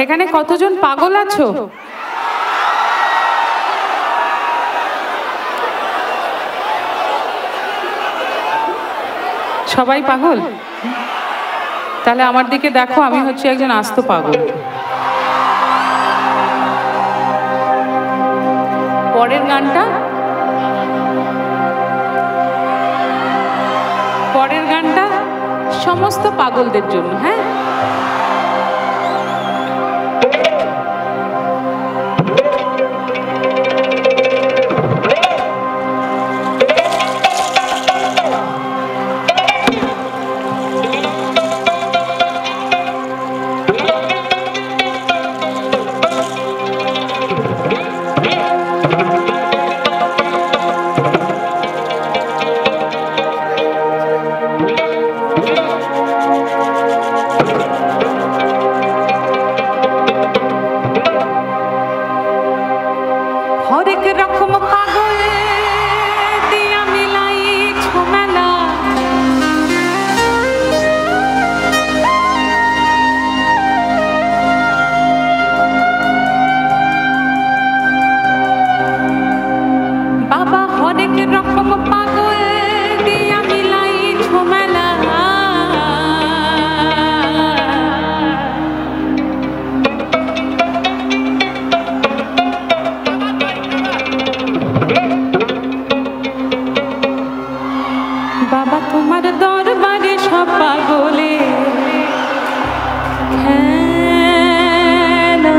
এখানে কতজন পাগল আছো? সবাই পাগল? তাহলে আমার দিকে দেখো, আমি হচ্ছে একজন আস্ত পাগল। পরের গানটা সমস্ত পাগলদের জন্য। হ্যাঁ, হরেক রকম পাগল দিয়া মিলাইছো মেলা, বাবা হরেক রকম পাগল দিয়া মিলাইছো মেলা। বাবা তোমার দরবারে সব পাগলে খেলা।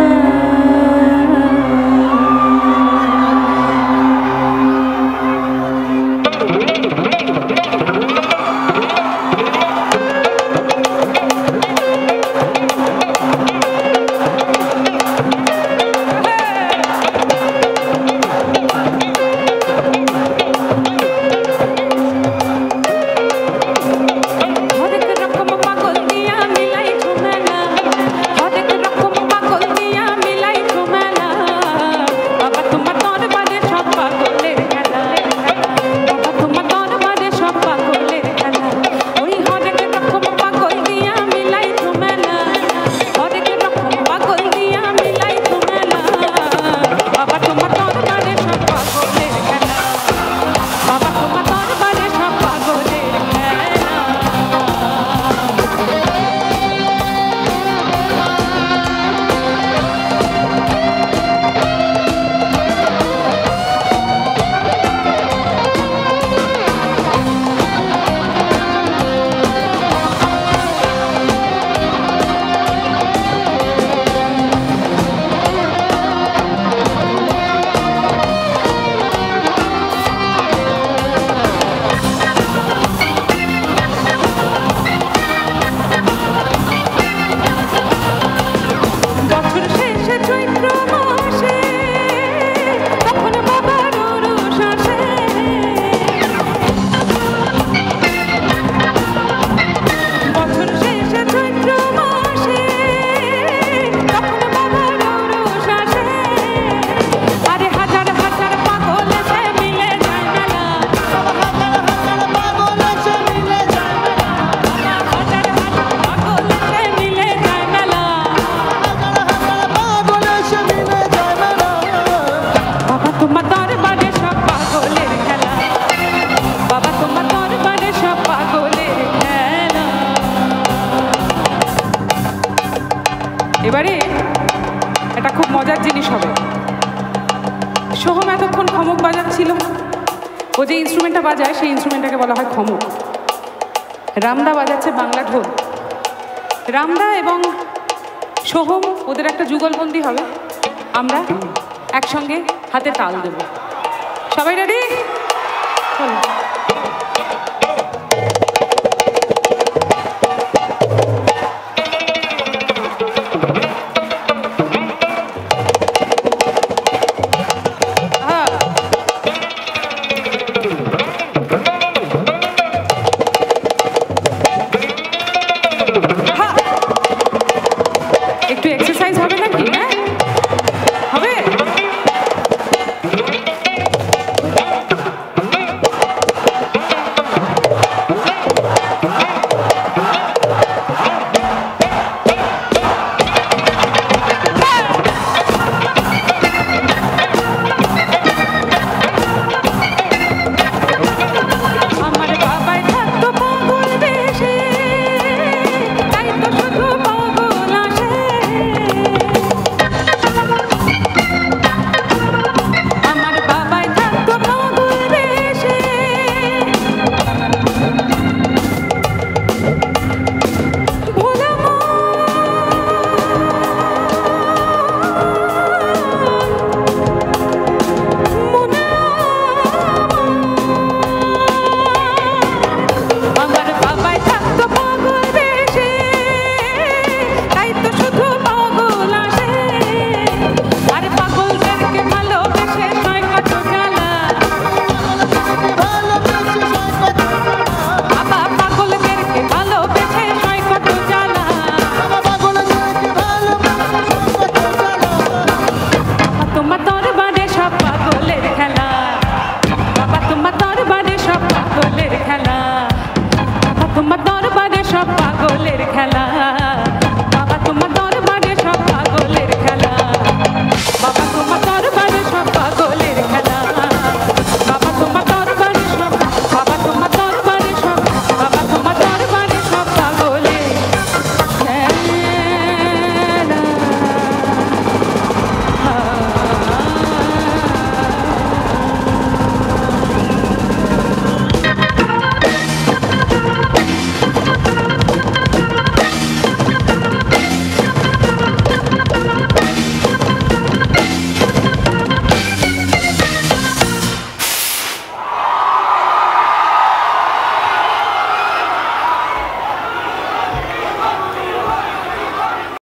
এবারে এটা খুব মজার জিনিস হবে। সোহম এতক্ষণ খমক বাজাচ্ছিল। ও যে ইনস্ট্রুমেন্টটা বাজায় সেই ইনস্ট্রুমেন্টটাকে বলা হয় খমক। রামদা বাজাচ্ছে বাংলা ঢোল। রামদা এবং সোহম ওদের একটা যুগলবন্দি হবে। আমরা একসঙ্গে হাতে তাল দেব। সবাই রেডি?